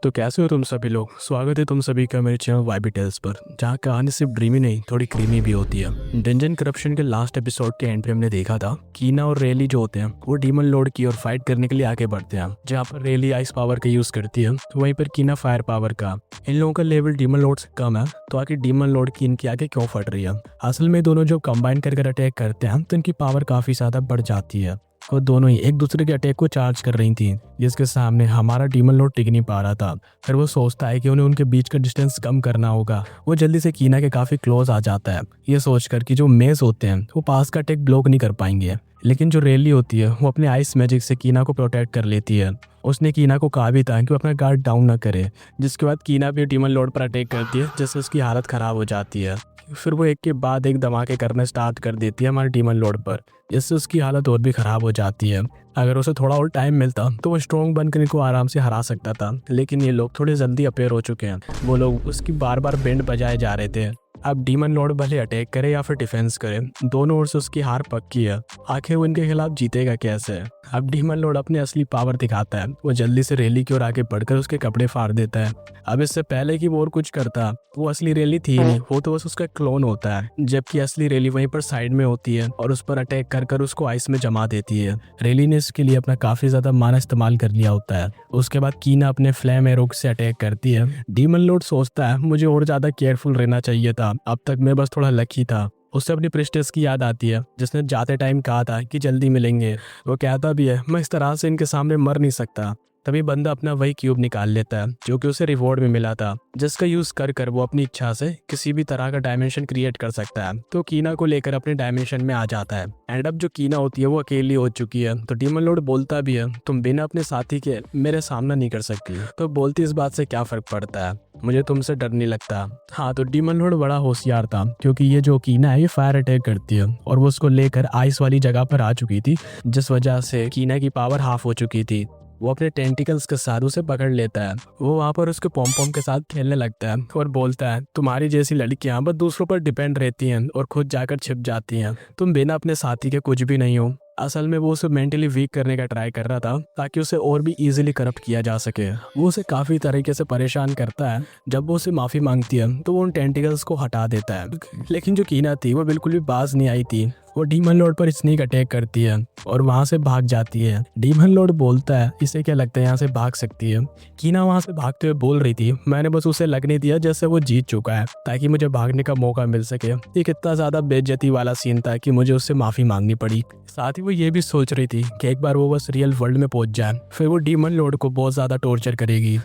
तो कैसे हो तुम सभी लोग। स्वागत है तुम सभी का मेरे चैनल वाईबी टेल्स पर, जहाँ कहानी सिर्फ ड्रीमी नहीं थोड़ी क्रीमी भी होती है। डंजन करप्शन के लास्ट एपिसोड के एंड पे हमने देखा था कीना और रेली जो होते हैं वो डीमन लॉर्ड की ओर फाइट करने के लिए आगे बढ़ते हैं। जहाँ पर रेली आइस पावर का यूज करती है तो वहीं पर कीना फायर पावर का। इन लोगों का लेवल डीमन लॉर्ड से कम है, तो आखिर डीमन लॉर्ड की इनकी आगे क्यों फट रही है। असल में दोनों जो कंबाइन कर अटैक करते हैं तो इनकी पावर काफी ज्यादा बढ़ जाती है और दोनों ही एक दूसरे के अटैक को चार्ज कर रही थी, जिसके सामने हमारा डीमन लॉर्ड टिक नहीं पा रहा था। फिर वो सोचता है कि उन्हें उनके बीच का डिस्टेंस कम करना होगा। वो जल्दी से कीना के काफी क्लोज आ जाता है, ये सोचकर कि जो मेज होते हैं वो पास का अटैक ब्लॉक नहीं कर पाएंगे। लेकिन जो रेली होती है वो अपने आइस मैजिक से कीना को प्रोटेक्ट कर लेती है। उसने कीना को कहा भी था कि वो अपना गार्ड डाउन न करे, जिसके बाद कीना भी डीमन लॉर्ड पर अटैक करती है, जिससे उसकी हालत खराब हो जाती है। फिर वो एक के बाद एक धमाके करने स्टार्ट कर देती है हमारे डीमन लॉर्ड पर, जिससे उसकी हालत और भी खराब हो जाती है। अगर उसे थोड़ा और टाइम मिलता तो वो स्ट्रॉन्ग बनकर इनको आराम से हरा सकता था, लेकिन ये लोग थोड़े जल्दी अपेयर हो चुके हैं। वो लोग उसकी बार बार बैंड बजाए जा रहे थे। अब डीमन लॉर्ड भले अटैक करे या फिर डिफेंस करे, दोनों ओर से उसकी हार पक्की है। आखिर वो इनके खिलाफ जीतेगा कैसे। अब डीमन लॉर्ड अपनी असली पावर दिखाता है। वो जल्दी से रेली की ओर आगे बढ़कर उसके कपड़े फाड़ देता है। अब इससे पहले कि वो और कुछ करता, वो असली रेली थी नहीं, वो तो बस उसका क्लोन होता है, जबकि असली रेली वहीं पर साइड में होती है और उस पर अटैक कर कर उसको आइस में जमा देती है। रेली ने इसके लिए अपना काफी ज्यादा माना इस्तेमाल कर लिया होता है। उसके बाद कीना अपने फ्लेम एरो से अटैक करती है। डीमन लॉर्ड सोचता है मुझे और ज्यादा केयरफुल रहना चाहिए था, अब तक मैं बस थोड़ा लकी था। उससे अपनी प्रिस्टेस की याद आती है, जिसने जाते टाइम कहा था कि जल्दी मिलेंगे। वो कहता भी है मैं इस तरह से इनके सामने मर नहीं सकता। तभी बंदा अपना वही क्यूब निकाल लेता है जो कि उसे रिवॉर्ड में मिला था, जिसका यूज कर कर वो अपनी इच्छा से किसी भी तरह का डायमेंशन क्रिएट कर सकता है। तो कीना को लेकर अपने डायमेंशन में आ जाता है। एंड अब जो कीना होती है वो अकेली हो चुकी है। तो डीमन लॉर्ड बोलता भी है तुम बिना अपने साथी के मेरे सामना नहीं कर सकती। तो बोलती इस बात से क्या फर्क पड़ता है, मुझे तुमसे डर नहीं लगता। हाँ, तो डीमन लॉर्ड बड़ा होशियार था, क्योंकि ये जो कीना है ये फायर अटैक करती है और वो उसको लेकर आइस वाली जगह पर आ चुकी थी, जिस वजह से कीना की पावर हाफ हो चुकी थी। वो अपने टेंटिकल्स के साथ उसे पकड़ लेता है। वो वहाँ पर उसके पॉम पॉम के साथ खेलने लगता है और बोलता है तुम्हारी जैसी लड़कियां बस दूसरों पर डिपेंड रहती हैं और खुद जाकर छिप जाती हैं। तुम बिना अपने साथी के कुछ भी नहीं हो। असल में वो उसे मेंटली वीक करने का ट्राई कर रहा था, ताकि उसे और भी इजीली करप्ट किया जा सके। वो उसे काफी तरीके से परेशान करता है। जब वो उसे माफी मांगती है तो वो उन टेंटिकल्स को हटा देता है। लेकिन जो कीना थी वो बिल्कुल भी बाज नहीं आई थी। वो डीमन लॉर्ड पर स्नीक अटैक करती है और वहां से भाग जाती है। डीमन लॉर्ड बोलता है इसे क्या लगता है यहाँ से भाग सकती है। कीना वहां से भागते हुए बोल रही थी मैंने बस उसे लगने दिया जैसे वो जीत चुका है, ताकि मुझे भागने का मौका मिल सके। ये कितना ज्यादा बेइज्जती वाला सीन था कि मुझे उससे माफी मांगनी पड़ी। साथ ही वो ये भी सोच रही थी कि एक बार वो बस रियल वर्ल्ड में पहुंच जाए, फिर वो डीमन लॉर्ड को बहुत ज्यादा टॉर्चर करेगी।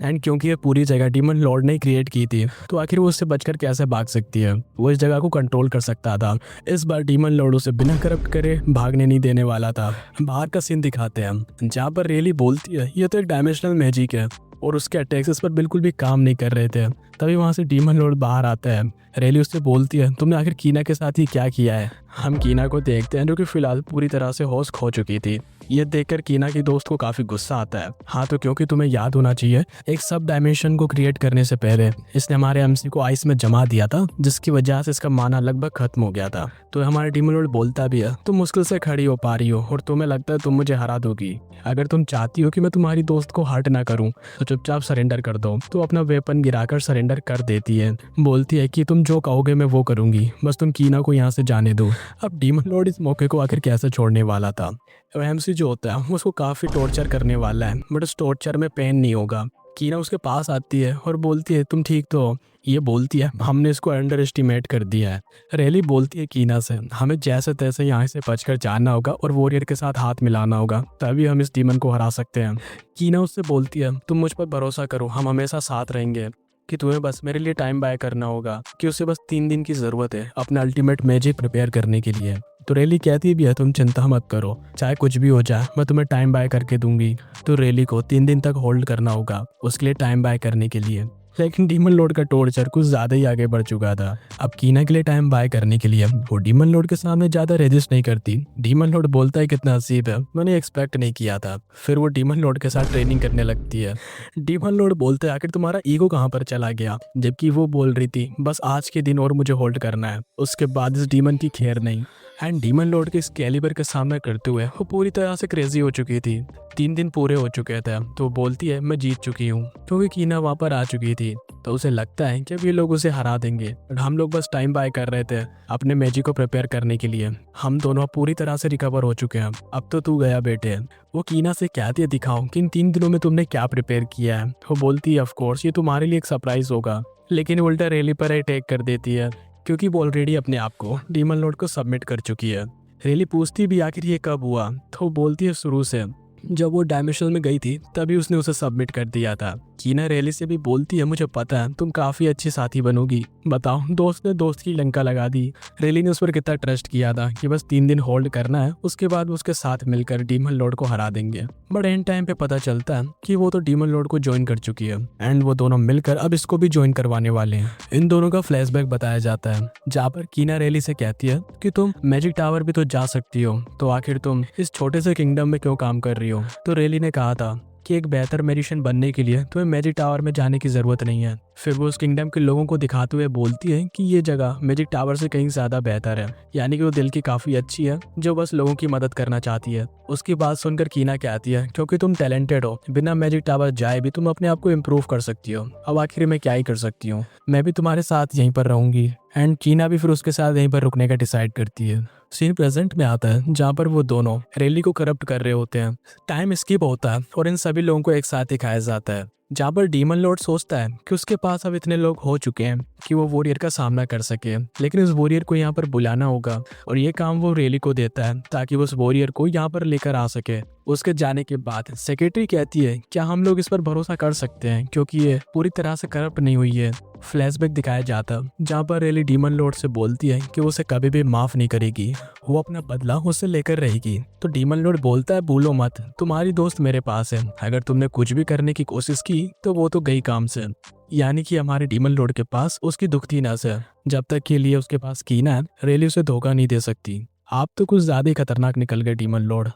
एंड क्योंकि ये पूरी जगह डीमन लॉर्ड ने क्रिएट की थी, तो आखिर वो उससे बचकर कैसे भाग सकती है। वो इस जगह को कंट्रोल कर सकता था। इस बार डीमन लॉर्ड उसे बिना करप्ट करे भागने नहीं देने वाला था। बाहर का सीन दिखाते हैं जहाँ पर रेली बोलती है ये तो एक डायमेंशनल मैजिक है और उसके अटैक्स इस पर बिल्कुल भी काम नहीं कर रहे थे। तभी वहां से डीमन लॉर्ड बाहर आता है। रेली उससे बोलती है तुमने आखिर कीना के साथ ही क्या किया है। हम कीना को देखते हैं जो कि फिलहाल पूरी तरह से होश खो चुकी थी। ये देखकर कीना की दोस्त को काफी गुस्सा आता है। हाँ, तो क्योंकि तुम्हें याद होना चाहिए एक सब डायमेंशन को क्रिएट करने से पहले इसने हमारे एमसी को आइस में जमा दिया था, जिसकी वजह से इसका माना लगभग खत्म हो गया था। तो हमारे डीमन लॉर्ड बोलता भी है तुम मुश्किल से खड़ी हो पा रही हो और तुम्हें लगता है तुम मुझे हरा दोगी। अगर तुम चाहती हो कि मैं तुम्हारी दोस्त को हर्ट ना करूं तो चुपचाप सरेंडर कर दो। तो अपना वेपन गिराकर सरेंडर कर देती है। बोलती है कि तुम जो कहोगे मैं वो करूंगी, बस तुम कीना को यहाँ से जाने दो। अब डीमन लॉर्ड इस मौके को आखिर कैसे छोड़ने वाला था। एमसी जो होता है उसको काफी टॉर्चर करने वाला है, बट उस टॉर्चर में पेन नहीं होगा। कीना उसके पास आती है और बोलती है तुम ठीक तो हो। ये बोलती है हमने इसको अंडर एस्टिमेट कर दिया है। रेली बोलती है कीना से हमें जैसे तैसे यहाँ से बचकर जाना होगा और वॉरियर के साथ हाथ मिलाना होगा, तभी हम इस डीमन को हरा सकते हैं। कीना उससे बोलती है तुम मुझ पर भरोसा करो, हम हमेशा साथ रहेंगे। कि तुम्हें बस मेरे लिए टाइम बाय करना होगा, कि उसे बस 3 दिन की जरूरत है अपना अल्टीमेट मैजिक प्रिपेयर करने के लिए। तो रेली कहती भी है तुम चिंता मत करो, चाहे कुछ भी हो जाए मैं तुम्हें टाइम बाय करके दूंगी। तो रेली को 3 दिन तक होल्ड करना होगा उसके लिए टाइम बाय करने के लिए। लेकिन डीमन लॉर्ड का टॉर्चर कुछ ज्यादा ही आगे बढ़ चुका था। अब कीना के लिए टाइम बाय करने के लिए वो डीमन लॉर्ड के सामने ज्यादा रेजिस्ट नहीं करती। डीमन लॉर्ड बोलता है कितना अजीब है, मैंने एक्सपेक्ट नहीं किया था। फिर वो डीमन लॉर्ड के साथ ट्रेनिंग करने लगती है। डीमन लॉर्ड बोलते है आखिर तुम्हारा ईगो कहाँ पर चला गया, जबकि वो बोल रही थी बस आज के दिन और मुझे होल्ड करना है, उसके बाद इस डीमन की खैर नहीं। एंड डीमन लॉर्ड के इस कैलिबर का सामना करते हुए वो पूरी तरह से क्रेजी हो चुकी थी। 3 दिन पूरे हो चुके थे तो बोलती है मैं जीत चुकी हूँ, क्योंकि कीना वहाँ पर आ चुकी थी। तो उसे लगता है कि अब ये लोग उसे हरा देंगे और हम लोग बस टाइम बाय कर रहे थे अपने मैजिक को प्रिपेयर करने के लिए। हम दोनों पूरी तरह से रिकवर हो चुके हैं, अब तो तू गया बेटे। वो कीना से कहती है दिखाओ कि इन 3 दिनों में तुमने क्या प्रिपेयर किया है। वो बोलती है ऑफ कोर्स ये तुम्हारे लिए एक सरप्राइज होगा, लेकिन उल्टा रेली पर अटैक कर देती है क्योंकि वो ऑलरेडी अपने आप को डीमन लॉर्ड को सबमिट कर चुकी है। रेली पूछती भी आखिर ये कब हुआ, तो वो बोलती है शुरू से, जब वो डायमेंशन में गई थी तभी उसने उसे सबमिट कर दिया था। कीना रेली से भी बोलती है मुझे पता है तुम काफी अच्छी साथी बनोगी, बताओ दोस्त ने दोस्त की लंका लगा दी। रेली ने उस पर कितना ट्रस्ट किया था कि बस 3 दिन होल्ड करना है, उसके बाद उसके साथ मिलकर डीमन लॉर्ड को हरा देंगे। बट एंड टाइम पे पता चलता है कि वो तो डीमन लॉर्ड को ज्वाइन कर चुकी है एंड वो दोनों मिलकर अब इसको भी ज्वाइन करवाने वाले हैं। इन दोनों का फ्लैशबैक बताया जाता है जहाँ पर कीना रेली से कहती है कि तुम मैजिक टावर भी तो जा सकती हो, तो आखिर तुम इस छोटे से किंगडम में क्यों काम कर रही हो। तो रेली ने कहा था कि एक बेहतर मैजिशियन बनने के लिए तुम्हें मैजिक टावर में जाने की जरूरत नहीं है। फिर वो उस किंगडम के लोगों को दिखाते हुए बोलती है कि ये जगह मैजिक टावर से कहीं ज्यादा बेहतर है, यानी कि वो दिल की काफी अच्छी है जो बस लोगों की मदद करना चाहती है। उसकी बात सुनकर कीना कहती है क्योंकि तुम टैलेंटेड हो, बिना मैजिक टावर जाए भी तुम अपने आप को इम्प्रूव कर सकती हो। अब आखिर मैं क्या ही कर सकती हूँ, मैं भी तुम्हारे साथ यहीं पर रहूंगी। एंड कीना भी फिर उसके साथ यहीं पर रुकने का डिसाइड करती है। सीन प्रेजेंट में आता है जहाँ पर वो दोनों रेली को करप्ट कर रहे होते हैं। टाइम स्किप होता है और इन सभी लोगों को एक साथ दिखाया जाता है जहाँ पर डीमन लॉर्ड सोचता है कि उसके पास अब इतने लोग हो चुके हैं कि वो वॉरियर का सामना कर सके, लेकिन उस वॉरियर को यहाँ पर बुलाना होगा और ये काम वो रेली को देता है ताकि वो उस वॉरियर को यहाँ पर लेकर आ सके। उसके जाने के बाद सेक्रेटरी कहती है क्या हम लोग इस पर भरोसा कर सकते हैं क्योंकि ये पूरी तरह से करप्ट नहीं हुई है। फ्लैशबैक दिखाया जाता जहाँ पर रेली डीमन लॉर्ड से बोलती है कि वो उसे कभी भी माफ नहीं करेगी, वो अपना बदला उससे लेकर रहेगी। तो डीमन लॉर्ड बोलता है भूलो मत, तुम्हारी दोस्त मेरे पास है, अगर तुमने कुछ भी करने की कोशिश की तो वो तो गई काम से। यानी कि हमारे डीमन लॉर्ड के पास उसकी दुखती नस है, जब तक के लिए उसके पास कीना है रेली उसे धोखा नहीं दे सकती। आप तो कुछ ज्यादा ही खतरनाक निकल गए डीमन लॉर्ड।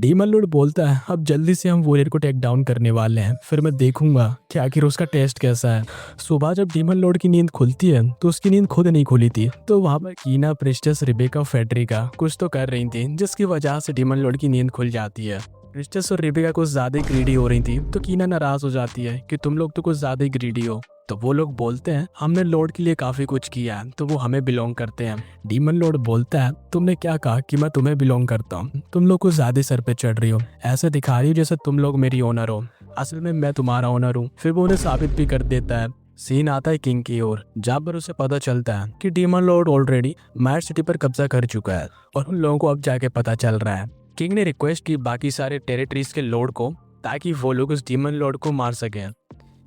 डीमन लॉर्ड बोलता है अब जल्दी से हम वॉरियर को टेक डाउन करने वाले हैं, फिर मैं देखूंगा कि आखिर उसका टेस्ट कैसा है। सुबह जब डीमन लॉर्ड की नींद खुलती है तो उसकी नींद खुद नहीं खुली थी, तो वहां पर कीना, प्रिस्टेस, रिबेका, फेडरिका कुछ तो कर रही थी जिसकी वजह से डीमन लॉर्ड की नींद खुल जाती है। प्रिस्टेस और रिबेका कुछ ज्यादा ही ग्रीडी हो रही थी तो कीना नाराज हो जाती है कि तुम लोग तो कुछ ज्यादा ही ग्रीडी हो। तो वो लोग बोलते हैं हमने लॉर्ड के लिए काफी कुछ किया है तो वो हमें बिलोंग करते हैं। डीमन लॉर्ड बोलता है तुमने क्या कहा कि मैं तुम्हें बिलोंग करता हूँ, तुम लोग कुछ ज्यादा सर पे चढ़ रही हो, ऐसे दिखा रही हो जैसे तुम लोग मेरी ओनर हो, असल में मैं तुम्हारा ओनर हूँ। फिर वो उन्हें साबित भी कर देता है। सीन आता है किंग की ओर जहाँ पर उसे पता चलता है कि demon Lord already mad city पर कब्जा कर चुका है और उन लोगों को अब जाके पता चल रहा है। किंग ने रिक्वेस्ट की बाकी सारे टेरिटरीज के लॉर्ड को ताकि वो लोग उस डीमन लॉर्ड को मार सकें,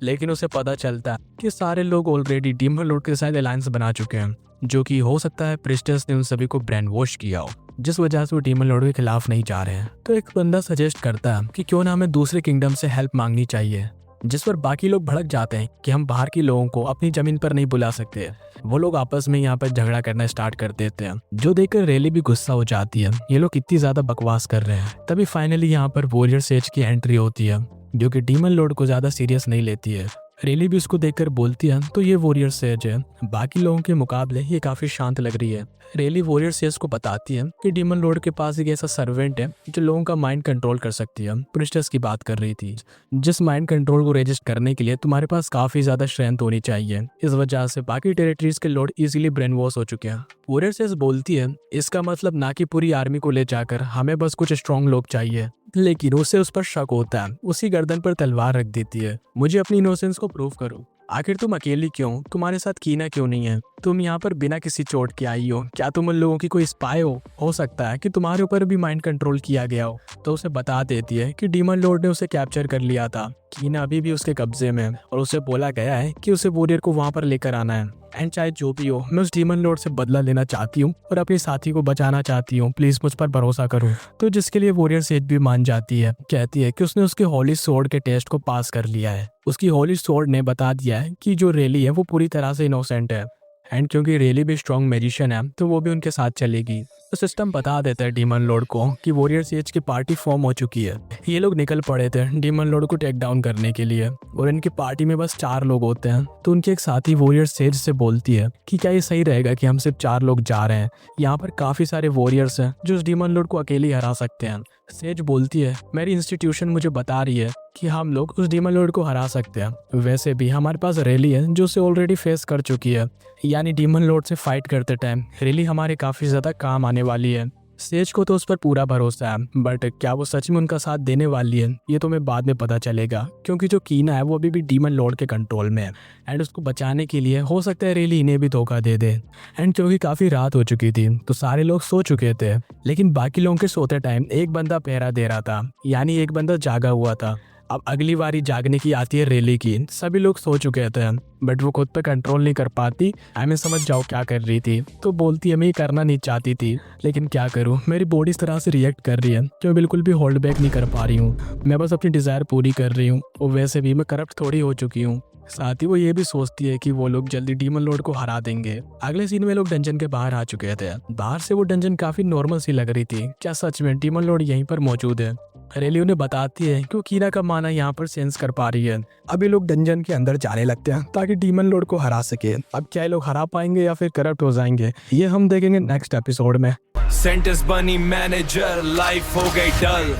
लेकिन उसे पता चलता है कि सारे लोग ऑलरेडी डीमन लॉर्ड के साथ अलायंस बना चुके हैं, जो कि हो सकता है प्रिस्टेस ने उन सभी को ब्रेन वॉश किया हो, जिस वजह से वो डीमन लॉर्ड के खिलाफ नहीं जा रहे हैं। तो एक बंदा सजेस्ट करता है कि क्यों ना हमें दूसरे किंगडम से हेल्प मांगनी चाहिए, जिस पर बाकी लोग भड़क जाते हैं कि हम बाहर के लोगों को अपनी जमीन पर नहीं बुला सकते। वो लोग आपस में यहाँ पर झगड़ा करना स्टार्ट कर देते हैं, जो देखकर रेली भी गुस्सा हो जाती है, ये लोग कितनी ज्यादा बकवास कर रहे हैं। तभी फाइनली यहाँ पर वॉरियर सेज की एंट्री होती है जो कि डीमन लॉर्ड को ज्यादा सीरियस नहीं लेती है। रेली भी उसको देखकर बोलती है तो ये वॉरियर सेज है, बाकी लोगों के मुकाबले ये काफी शांत लग रही है। रेली वॉरियर सेज को बताती है कि डीमन लॉर्ड के पास एक ऐसा सर्वेंट है जो लोगों का माइंड कंट्रोल कर सकती है। प्रिस्टेस की बात कर रही थी, जिस माइंड कंट्रोल को रजिस्ट करने के लिए तुम्हारे पास काफी ज्यादा स्ट्रेंथ होनी चाहिए, इस वजह से बाकी टेरिटरीज के लॉर्ड इजीली ब्रेन वॉश हो चुके हैं। वॉरियर सेज बोलती है इसका मतलब ना कि पूरी आर्मी को ले जाकर, हमें बस कुछ स्ट्रॉन्ग लोग चाहिए। लेकिन उसे उस पर शक होता है, उसी गर्दन पर तलवार रख देती है, मुझे अपनी इनोसेंस को प्रूव करो, आखिर तुम अकेली क्यों, तुम्हारे साथ कीना क्यों नहीं है, तुम यहाँ पर बिना किसी चोट के आई हो, क्या तुम उन लोगों की कोई स्पाई हो सकता है कि तुम्हारे ऊपर भी माइंड कंट्रोल किया गया हो। तो उसे बता देती है कि डीमन लॉर्ड ने उसे कैप्चर कर लिया था, कीना अभी भी उसके कब्जे में और उसे बोला गया है कि उसे वॉरियर को वहां पर लेकर आना है। एंड चाहे जो भी हो, मैं उस डीमन लॉर्ड से बदला लेना चाहती हूँ और अपने साथी को बचाना चाहती हूँ, प्लीज मुझ पर भरोसा करो। तो जिसके लिए वॉरियर सेज भी मान जाती है, कहती है कि उसने उसके होली स्वॉर्ड के टेस्ट को पास कर लिया है। उसकी होली स्वॉर्ड ने बता दिया है कि जो रेली है वो पूरी तरह से इनोसेंट है, एंड क्योंकि रेली भी स्ट्रॉन्ग मैजिशियन है तो वो भी उनके साथ चलेगी। तो सिस्टम बता देता है डीमन लॉर्ड को कि वॉरियर सेज की पार्टी फॉर्म हो चुकी है। ये लोग निकल पड़े थे डीमन लॉर्ड को टेक डाउन करने के लिए और इनकी पार्टी में बस 4 लोग होते हैं। तो उनके एक साथी वॉरियर सेज से बोलती है कि क्या ये सही रहेगा कि हम सिर्फ 4 लोग जा रहे हैं, यहाँ पर काफी सारे वॉरियर्स हैं जो उस डीमन लॉर्ड को अकेले हरा सकते हैं। सेज बोलती है मेरी इंस्टीट्यूशन मुझे बता रही है कि हम लोग उस डीमन लॉर्ड को हरा सकते हैं। वैसे भी हमारे पास रेली है जो उसे ऑलरेडी फेस कर चुकी है, यानी डीमन लॉर्ड से फाइट करते टाइम रेली हमारे काफी ज्यादा काम आने वाली है। सेज को तो उस पर पूरा भरोसा है, बट क्या वो सच में उनका साथ देने वाली है ये तो हमें बाद में पता चलेगा, क्योंकि जो कीना है वो अभी भी डीमन लॉर्ड के कंट्रोल में है एंड उसको बचाने के लिए हो सकता है रेली इन्हें भी धोखा दे दे। एंड क्योंकि काफी रात हो चुकी थी तो सारे लोग सो चुके थे, लेकिन बाकी लोगों के सोते टाइम एक बंदा पहरा दे रहा था, यानी एक बंदा जागा हुआ था। अब अगली बारी जागने की आती है रेली की। सभी लोग सो चुके थे बट वो खुद पे कंट्रोल नहीं कर पाती। मैं समझ जाओ क्या कर रही थी, तो बोलती है मैं ये करना नहीं चाहती थी लेकिन क्या करूँ, मेरी बॉडी इस तरह से रिएक्ट कर रही है कि मैं बिल्कुल भी होल्ड बैक नहीं कर पा रही हूँ, मैं बस अपनी डिज़ायर पूरी कर रही हूँ और वैसे भी मैं करप्ट थोड़ी हो चुकी हूँ। साथ ही वो ये भी सोचती है कि वो लोग जल्दी डीमन लॉर्ड को हरा देंगे। अगले सीन में लोग डंजन के बाहर आ चुके थे। बाहर से वो डंजन काफी नॉर्मल सी लग रही थी। क्या सच में डीमन लॉर्ड यहीं पर मौजूद है? रेली उन्हें बताती है कि वो कीना का माना यहाँ पर सेंस कर पा रही है। अभी लोग डंजन के अंदर जाने लगते हैं ताकि डीमन लॉर्ड को हरा सके। अब क्या ये लोग हरा पाएंगे या फिर करप्ट हो जाएंगे, ये हम देखेंगे नेक्स्ट एपिसोड में। सेंटेंस बनी मैनेजर, लाइफ हो गई डल।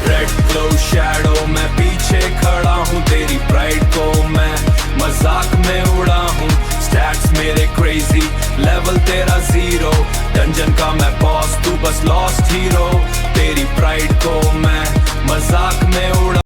रेड ग्लो शैडो मैं पीछे खड़ा हूँ, तेरी प्राइड को मैं मजाक में उड़ा हूँ। स्टैट्स मेरे क्रेजी, लेवल तेरा 0। डंजन का मैं बॉस, तू बस लॉस्ट हीरो। तेरी प्राइड को मैं मजाक में उड़ा